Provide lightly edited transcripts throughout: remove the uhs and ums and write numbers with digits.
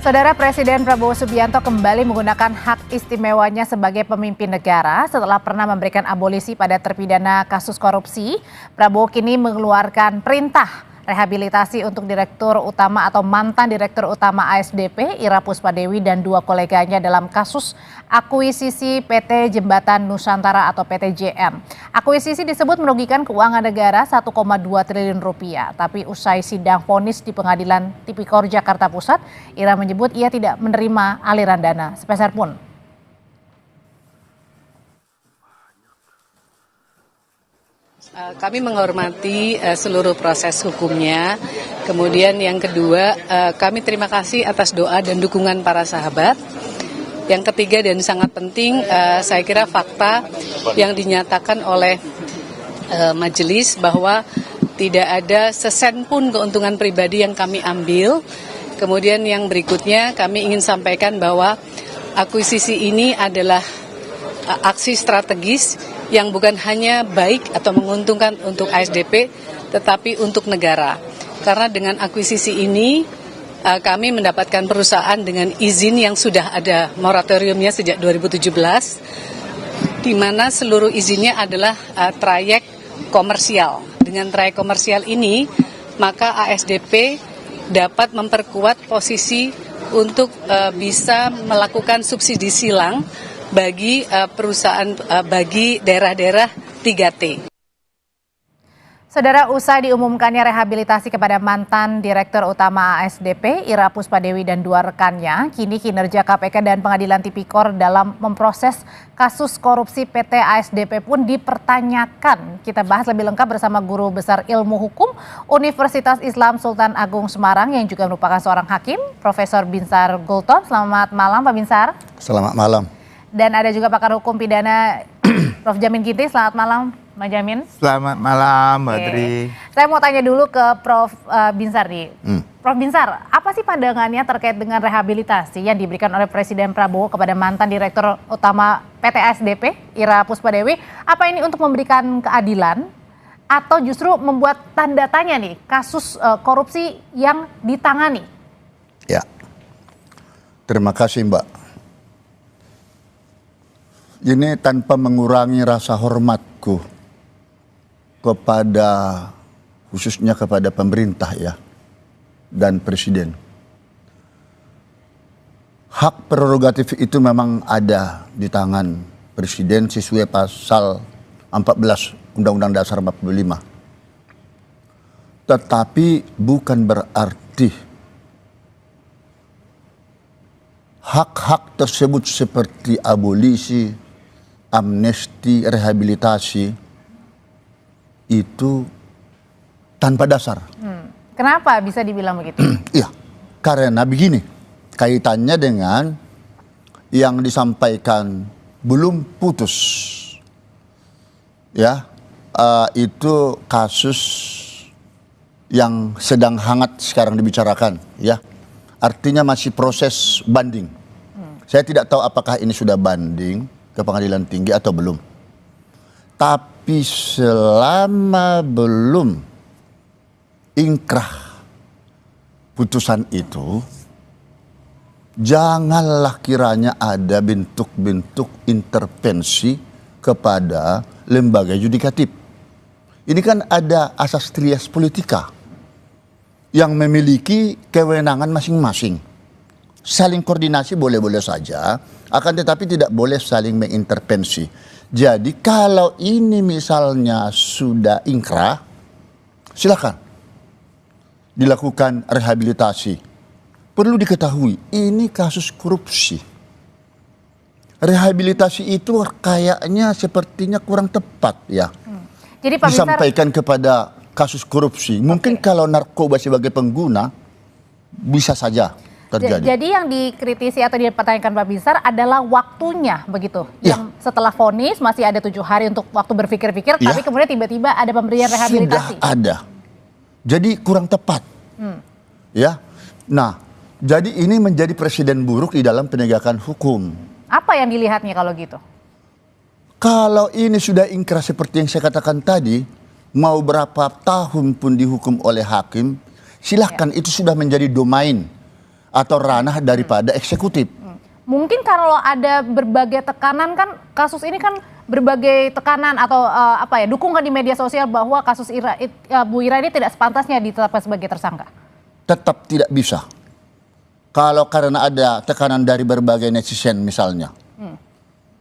Saudara Presiden Prabowo Subianto kembali menggunakan hak istimewanya sebagai pemimpin negara setelah pernah memberikan abolisi pada terpidana kasus korupsi. Prabowo kini mengeluarkan perintah rehabilitasi untuk Direktur Utama atau mantan Direktur Utama ASDP Ira Puspadewi dan dua koleganya dalam kasus akuisisi PT Jembatan Nusantara atau PTJN. Akuisisi disebut merugikan keuangan negara 1,2 triliun rupiah. Tapi usai sidang vonis di Pengadilan Tipikor Jakarta Pusat, Ira menyebut ia tidak menerima aliran dana sepeser pun. Kami menghormati seluruh proses hukumnya. Kemudian yang kedua, kami terima kasih atas doa dan dukungan para sahabat. Yang ketiga dan sangat penting, saya kira fakta yang dinyatakan oleh majelis bahwa tidak ada sesen pun keuntungan pribadi yang kami ambil. Kemudian yang berikutnya kami ingin sampaikan bahwa akuisisi ini adalah aksi strategis yang bukan hanya baik atau menguntungkan untuk ASDP, tetapi untuk negara. Karena dengan akuisisi ini, kami mendapatkan perusahaan dengan izin yang sudah ada moratoriumnya sejak 2017, di mana seluruh izinnya adalah trayek komersial. Dengan trayek komersial ini, maka ASDP dapat memperkuat posisi untuk bisa melakukan subsidi silang bagi perusahaan, bagi daerah-daerah 3T. Saudara, usai diumumkannya rehabilitasi kepada mantan Direktur Utama ASDP Ira Puspadewi dan dua rekannya, kini kinerja KPK dan Pengadilan Tipikor dalam memproses kasus korupsi PT ASDP pun dipertanyakan. Kita bahas lebih lengkap bersama Guru Besar Ilmu Hukum Universitas Islam Sultan Agung Semarang yang juga merupakan seorang hakim, Profesor Binsar Gultom. Selamat malam Pak Binsar. Selamat malam. Dan ada juga pakar hukum pidana Prof. Jamin Ginting. Selamat malam, Mas Jamin. Selamat malam, Mbak Dri. Saya mau tanya dulu ke Prof. Binsar nih. Prof. Binsar, apa sih pandangannya terkait dengan rehabilitasi yang diberikan oleh Presiden Prabowo kepada mantan Direktur Utama PT ASDP, Ira Puspadewi? Apa ini untuk memberikan keadilan atau justru membuat tanda tanya nih kasus korupsi yang ditangani? Ya, terima kasih Mbak. Ini tanpa mengurangi rasa hormatku kepada, khususnya kepada pemerintah ya, dan Presiden. Hak prerogatif itu memang ada di tangan Presiden sesuai pasal 14 Undang-Undang Dasar 45. Tetapi bukan berarti hak-hak tersebut seperti abolisi, amnesti, rehabilitasi itu tanpa dasar. Kenapa bisa dibilang begitu? Iya, karena begini, kaitannya dengan yang disampaikan belum putus. Ya, itu kasus yang sedang hangat sekarang dibicarakan. Ya, artinya masih proses banding. Saya tidak tahu apakah ini sudah banding ke pengadilan tinggi atau belum. Tapi selama belum ingkrah putusan itu, janganlah kiranya ada bentuk-bentuk intervensi kepada lembaga yudikatif. Ini kan ada asas trias politika yang memiliki kewenangan masing-masing. Saling koordinasi boleh-boleh saja, akan tetapi tidak boleh saling mengintervensi. Jadi kalau ini misalnya sudah ingkrah, silakan dilakukan rehabilitasi. Perlu diketahui, ini kasus korupsi. Rehabilitasi itu kayaknya sepertinya kurang tepat ya. Jadi Pak Binsar, disampaikan kepada kasus korupsi. Mungkin kalau narkoba sebagai pengguna bisa saja terjadi. Jadi yang dikritisi atau dipertanyakan Pak Binsar adalah waktunya begitu. Ya. Yang setelah vonis masih ada 7 hari untuk waktu berpikir-pikir, Ya. tapi kemudian tiba-tiba ada pemberian rehabilitasi. Sudah ada. Jadi kurang tepat. Ya. Nah, jadi ini menjadi presiden buruk di dalam penegakan hukum. Apa yang dilihatnya kalau gitu? Kalau ini sudah ingkrah seperti yang saya katakan tadi, mau berapa tahun pun dihukum oleh hakim, silahkan itu sudah menjadi domain atau ranah daripada eksekutif. Mungkin kalau ada berbagai tekanan kan kasus ini kan berbagai tekanan atau dukungan di media sosial bahwa kasus Bu Ira ini tidak sepantasnya ditetapkan sebagai tersangka. Tetap tidak bisa. Kalau karena ada tekanan dari berbagai netizen misalnya,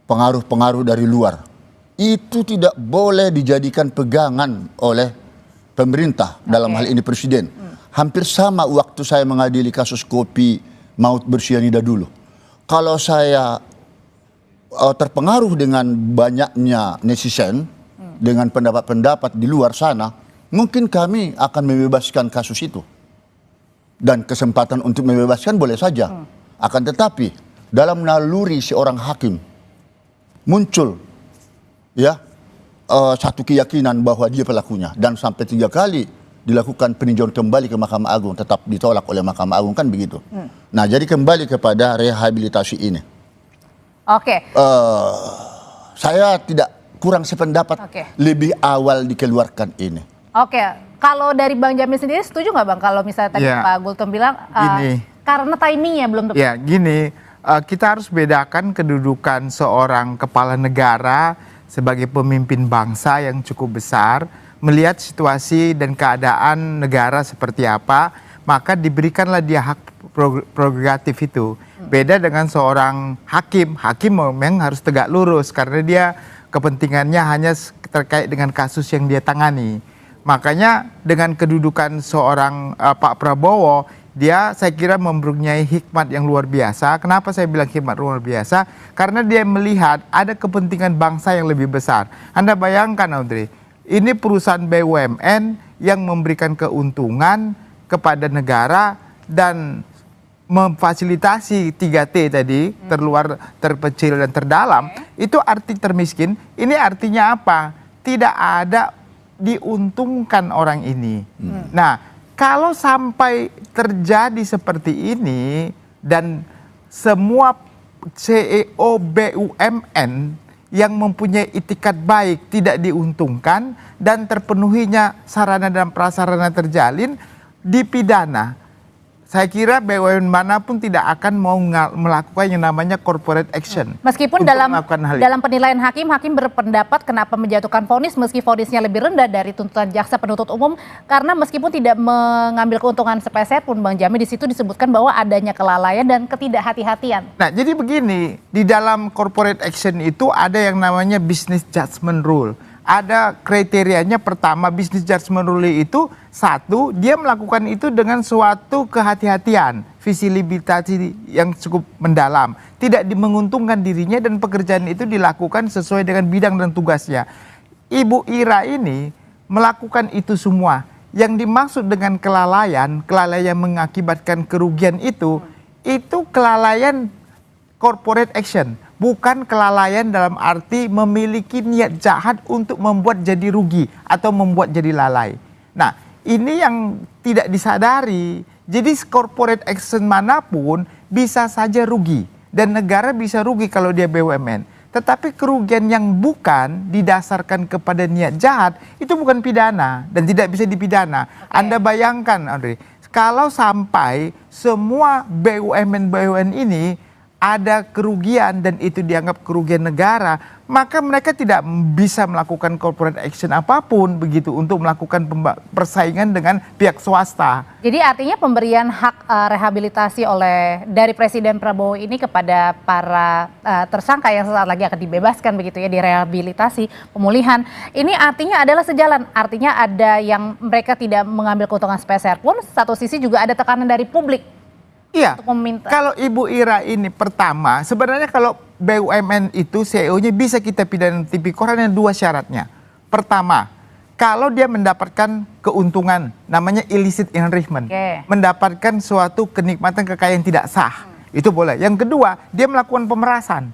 pengaruh-pengaruh dari luar, itu tidak boleh dijadikan pegangan oleh pemerintah, dalam hal ini presiden. Hampir sama waktu saya mengadili kasus kopi maut bersianida dulu. Kalau saya terpengaruh dengan banyaknya netizen, dengan pendapat-pendapat di luar sana, mungkin kami akan membebaskan kasus itu. Dan kesempatan untuk membebaskan boleh saja. Akan tetapi, dalam naluri seorang hakim, muncul satu keyakinan bahwa dia pelakunya. Dan sampai 3 kali dilakukan peninjauan kembali ke Mahkamah Agung, tetap ditolak oleh Mahkamah Agung, kan begitu. Nah, jadi kembali kepada rehabilitasi ini. Oke. Saya tidak kurang sependapat lebih awal dikeluarkan ini. Oke, kalau dari Bang Jamin sendiri setuju nggak Bang kalau misalnya tadi Pak Gultom bilang karena timingnya belum tepat? Ya, gini, kita harus bedakan kedudukan seorang kepala negara sebagai pemimpin bangsa yang cukup besar, melihat situasi dan keadaan negara seperti apa, maka diberikanlah dia hak prerogatif itu. Beda dengan seorang hakim memang harus tegak lurus karena dia kepentingannya hanya terkait dengan kasus yang dia tangani. Makanya dengan kedudukan seorang Pak Prabowo, dia saya kira mempunyai hikmat yang luar biasa. Kenapa saya bilang hikmat luar biasa? Karena dia melihat ada kepentingan bangsa yang lebih besar. Anda bayangkan, Audrey, ini perusahaan BUMN yang memberikan keuntungan kepada negara dan memfasilitasi 3T tadi, terluar, terpencil, dan terdalam. Itu arti termiskin. Ini artinya apa? Tidak ada diuntungkan orang ini. Nah, kalau sampai terjadi seperti ini dan semua CEO BUMN yang mempunyai itikat baik tidak diuntungkan dan terpenuhinya sarana dan prasarana terjalin, dipidana. Saya kira BUMN manapun tidak akan mau melakukan yang namanya corporate action. Meskipun dalam penilaian hakim berpendapat kenapa menjatuhkan vonis meski vonisnya lebih rendah dari tuntutan jaksa penuntut umum, karena meskipun tidak mengambil keuntungan sepeser pun, Bang Jamin, di situ disebutkan bahwa adanya kelalaian dan ketidakhati-hatian. Nah, jadi begini, di dalam corporate action itu ada yang namanya business judgment rule. Ada kriterianya. Pertama, business judgment rule itu, satu, dia melakukan itu dengan suatu kehati-hatian, visibility yang cukup mendalam, tidak menguntungkan dirinya dan pekerjaan itu dilakukan sesuai dengan bidang dan tugasnya. Ibu Ira ini melakukan itu semua. Yang dimaksud dengan kelalaian mengakibatkan kerugian itu kelalaian corporate action. Bukan kelalaian dalam arti memiliki niat jahat untuk membuat jadi rugi atau membuat jadi lalai. Nah, ini yang tidak disadari. Jadi corporate action manapun bisa saja rugi. Dan negara bisa rugi kalau dia BUMN. Tetapi kerugian yang bukan didasarkan kepada niat jahat, itu bukan pidana dan tidak bisa dipidana. Anda bayangkan, Audrey, kalau sampai semua BUMN ini ada kerugian dan itu dianggap kerugian negara, maka mereka tidak bisa melakukan corporate action apapun begitu untuk melakukan persaingan dengan pihak swasta. Jadi artinya pemberian hak rehabilitasi dari Presiden Prabowo ini kepada para tersangka yang sesaat lagi akan dibebaskan begitu ya, direhabilitasi, pemulihan. Ini artinya adalah sejalan, artinya ada yang mereka tidak mengambil keuntungan sepeser pun, satu sisi juga ada tekanan dari publik. Iya, kalau Ibu Ira ini pertama, sebenarnya kalau BUMN itu CEO-nya bisa kita pidana tipikor dengan 2 syaratnya. Pertama, kalau dia mendapatkan keuntungan, namanya illicit enrichment, mendapatkan suatu kenikmatan kekayaan tidak sah, itu boleh. Yang kedua, dia melakukan pemerasan,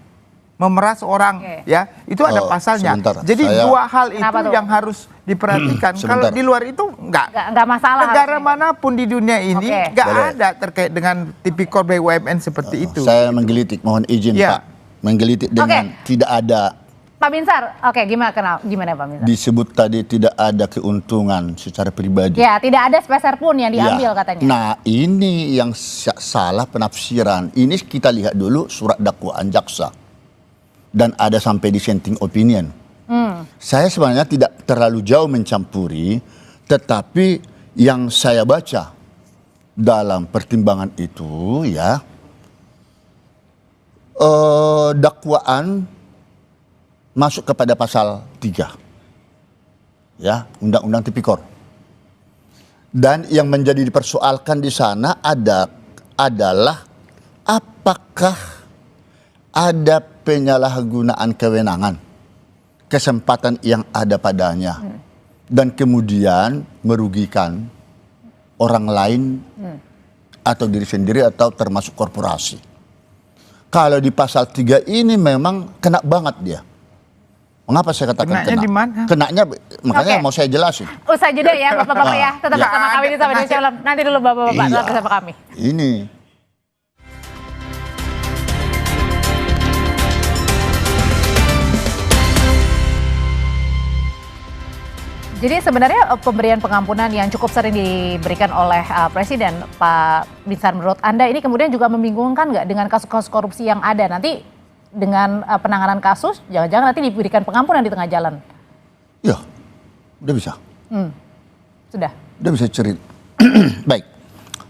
memeras orang, ya, itu ada pasalnya. Jadi 2 hal itu yang harus diperhatikan. Kalau di luar itu enggak masalah. Negara manapun di dunia ini enggak ada terkait dengan tipikor BUMN seperti itu. Saya menggelitik, mohon izin Pak, menggelitik dengan tidak ada Pak Binsar, oke, gimana Pak Binsar? Disebut tadi tidak ada keuntungan secara pribadi. Ya, tidak ada sepeser pun yang diambil Ya. katanya. Nah, ini yang salah penafsiran. Ini kita lihat dulu surat dakwaan jaksa. Dan ada sampai dissenting opinion. Saya sebenarnya tidak terlalu jauh mencampuri, tetapi yang saya baca dalam pertimbangan itu ya, dakwaan masuk kepada pasal 3 ya, Undang-Undang Tipikor. Dan yang menjadi dipersoalkan di sana adalah apakah ada penyalahgunaan kewenangan, kesempatan yang ada padanya, dan kemudian merugikan orang lain atau diri sendiri atau termasuk korporasi. Kalau di pasal 3 ini memang kena banget dia. Mengapa saya katakan Kenanya kena? di mana? Kenanya, makanya Oke. mau saya jelasin. Usai jeda ya Bapak-Bapak ya, tetap Ya. bersama kami di Sapa Indonesia Malam. Nanti dulu Bapak-Bapak, tetap bersama kami. Ini. Jadi sebenarnya pemberian pengampunan yang cukup sering diberikan oleh Presiden Pak Binsar, menurut Anda ini kemudian juga membingungkan nggak dengan kasus-kasus korupsi yang ada? Nanti dengan penanganan kasus, jangan-jangan nanti diberikan pengampunan di tengah jalan? Ya, udah bisa. Sudah. Udah bisa cerita. Baik,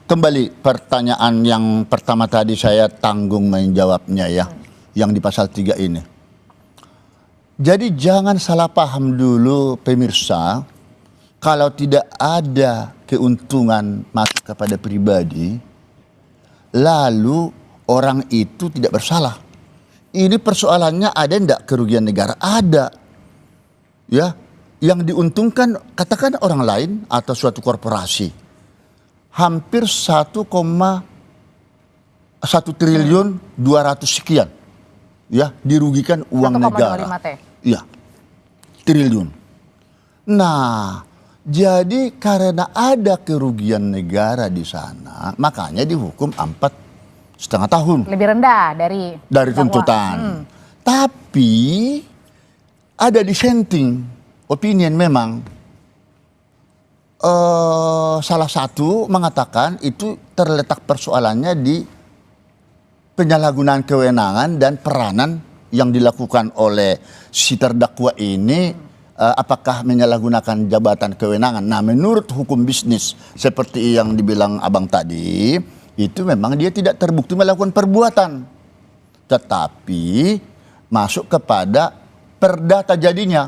kembali pertanyaan yang pertama tadi saya tanggung menjawabnya ya, yang di pasal 3 ini. Jadi jangan salah paham dulu pemirsa, kalau tidak ada keuntungan masuk kepada pribadi, lalu orang itu tidak bersalah. Ini persoalannya ada enggak kerugian negara? Ada. Ya, yang diuntungkan katakan orang lain atau suatu korporasi. Hampir 1,1 triliun 200 sekian. Ya, dirugikan uang 1,25 negara. T. Ya, triliun. Nah, jadi karena ada kerugian negara di sana, makanya dihukum 4,5 tahun. Lebih rendah dari dakwaan. Tuntutan. Tapi ada dissenting opinion memang. Salah satu mengatakan itu terletak persoalannya di penyalahgunaan kewenangan dan peranan yang dilakukan oleh si terdakwa ini, apakah menyalahgunakan jabatan kewenangan. Nah, menurut hukum bisnis seperti yang dibilang abang tadi, itu memang dia tidak terbukti melakukan perbuatan, tetapi masuk kepada perdata jadinya.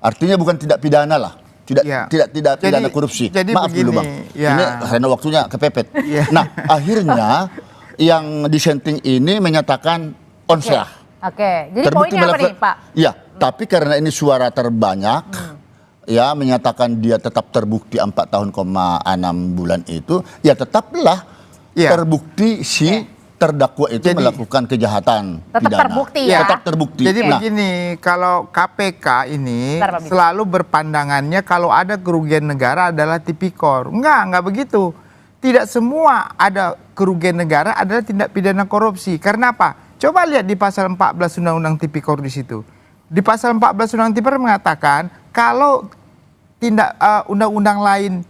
Artinya bukan tidak pidana lah, tidak pidana korupsi. Jadi Maaf begini, dulu bang, ya. ini karena waktunya kepepet. Ya. Nah, akhirnya yang dissenting ini menyatakan onslah. Oke, jadi poinnya apa nih Pak? Ya, tapi karena ini suara terbanyak, ya menyatakan dia tetap terbukti 4 tahun, 6 bulan itu, ya tetaplah terbukti si terdakwa itu melakukan kejahatan tetap pidana. terbukti ya. Tetap terbukti. Jadi begini, kalau KPK ini selalu berpandangannya kalau ada kerugian negara adalah tipikor. Enggak begitu. Tidak semua ada kerugian negara adalah tindak pidana korupsi. Karena apa? Coba lihat di pasal 14 Undang-Undang Tipikor di situ. Di pasal 14 Undang-Undang Tipikor mengatakan kalau tindak undang-undang lain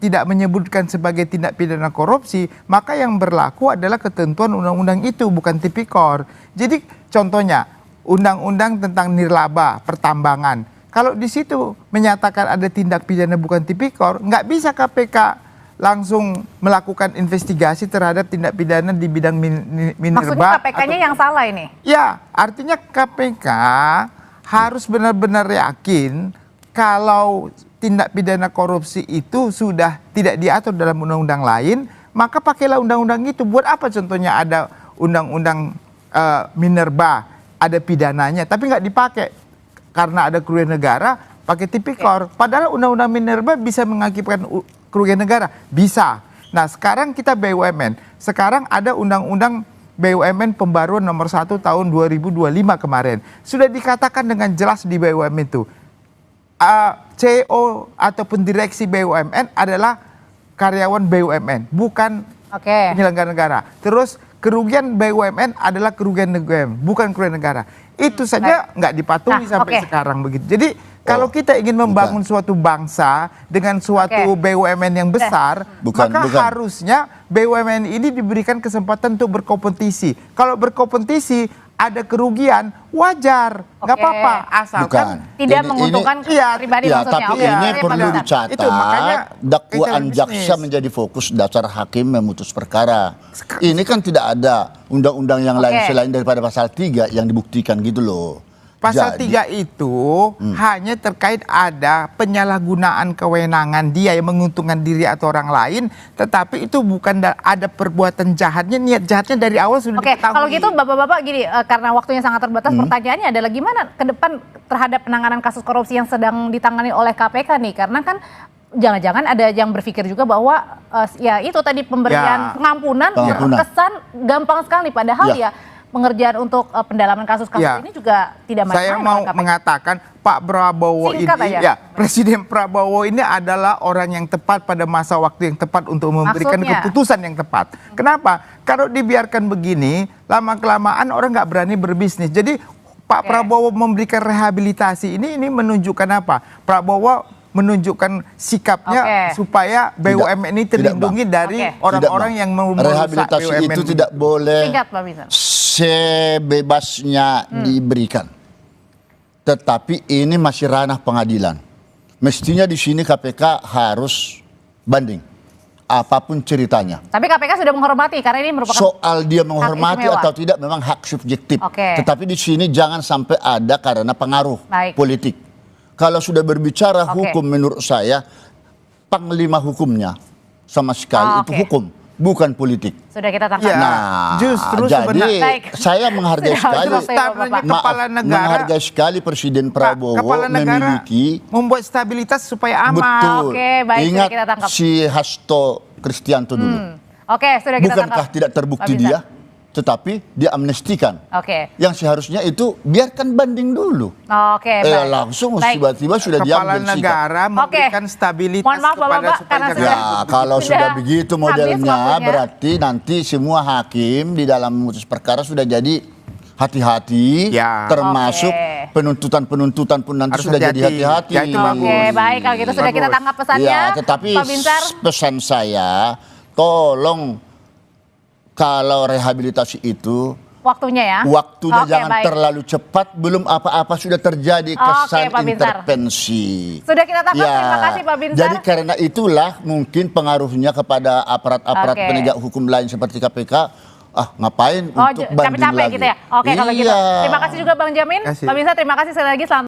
tidak menyebutkan sebagai tindak pidana korupsi, maka yang berlaku adalah ketentuan undang-undang itu, bukan tipikor. Jadi contohnya undang-undang tentang nirlaba pertambangan. Kalau di situ menyatakan ada tindak pidana bukan tipikor, nggak bisa KPK langsung melakukan investigasi terhadap tindak pidana di bidang minerba. Maksudnya KPK-nya yang salah ini? Ya, artinya KPK harus benar-benar yakin kalau tindak pidana korupsi itu sudah tidak diatur dalam undang-undang lain, maka pakailah undang-undang itu. Buat apa contohnya ada undang-undang minerba, ada pidananya, tapi nggak dipakai karena ada kerugian negara, pakai tipikor. Padahal undang-undang minerba bisa mengakibatkan kerugian negara, bisa. Nah, sekarang kita BUMN. Sekarang ada undang-undang BUMN pembaruan nomor 1 tahun 2025 kemarin. Sudah dikatakan dengan jelas di BUMN itu. CEO ataupun direksi BUMN adalah karyawan BUMN, bukan penyelenggara negara. Terus kerugian BUMN adalah kerugian negara, bukan kerugian negara. Itu saja nggak dipatuhi sampai sekarang begitu. Jadi kalau kita ingin membangun suatu bangsa dengan suatu BUMN yang besar, maka harusnya BUMN ini diberikan kesempatan untuk berkompetisi. Kalau berkompetisi ada kerugian, wajar, nggak apa-apa, asalkan tidak menguntungkan pribadi maksudnya. Tapi ini perlu dicatat, itu makanya dakwaan jaksa menjadi fokus dasar hakim memutus perkara. Ini kan tidak ada undang-undang yang lain selain daripada pasal 3 yang dibuktikan gitu loh. Pasal 3 itu hanya terkait ada penyalahgunaan kewenangan dia yang menguntungkan diri atau orang lain, tetapi itu bukan ada perbuatan jahatnya, niat jahatnya dari awal sudah diketahui. Kalau gitu Bapak-bapak gini, karena waktunya sangat terbatas, pertanyaannya adalah gimana ke depan terhadap penanganan kasus korupsi yang sedang ditangani oleh KPK nih? Karena kan jangan-jangan ada yang berpikir juga bahwa ya itu tadi pemberian pengampunan terkesan gampang sekali, padahal pengerjaan untuk pendalaman kasus-kasus ini juga tidak main-main. Saya mau mengatakan Pak Prabowo Presiden Prabowo ini adalah orang yang tepat pada masa waktu yang tepat untuk memberikan keputusan yang tepat. Kenapa? Kalau dibiarkan begini, lama-kelamaan orang nggak berani berbisnis. Jadi Pak Prabowo memberikan rehabilitasi ini menunjukkan apa? Prabowo menunjukkan sikapnya supaya BUMN ini terlindungi dari orang-orang yang mau merusak rehabilitasi BUMN. itu tidak boleh sebebasnya diberikan. Tetapi ini masih ranah pengadilan. Mestinya di sini KPK harus banding apapun ceritanya. Tapi KPK sudah menghormati karena ini merupakan soal dia menghormati atau tidak memang hak subjektif. Tetapi di sini jangan sampai ada karena pengaruh politik. Kalau sudah berbicara hukum, menurut saya panglima hukumnya sama sekali itu hukum, bukan politik. Sudah kita tangkap. Justru jadi saya menghargai sekali kepala negara, menghargai sekali Presiden Prabowo memiliki membuat stabilitas supaya aman. Betul. Baik, Ingat sudah kita tangkap. si Hasto Kristianto dulu. Sudah kita bukankah tangkap. tidak terbukti dia? Tetapi diamnestikan. Yang seharusnya itu biarkan banding dulu. Langsung tiba-tiba sudah kepala diambil negara memberikan stabilitas kepada supaya kalau sudah begitu modelnya berarti nanti semua hakim di dalam memutus perkara sudah jadi hati-hati, termasuk penuntutan pun nanti sudah jadi hati-hati. Baik, kalau gitu sudah kita tangkap pesannya. Tetapi Pak Binsar, pesan saya, tolong kalau rehabilitasi itu waktunya jangan terlalu cepat, belum apa-apa sudah terjadi kesan intervensi. Sudah kita tangkap, terima kasih Pak Binsar. Jadi karena itulah mungkin pengaruhnya kepada aparat-aparat penegak hukum lain seperti KPK. Ngapain untuk banding lagi? Gitu ya? Kalau gitu. Terima kasih juga Bang Jamin. Pak Binsar, terima kasih sekali lagi. Selamat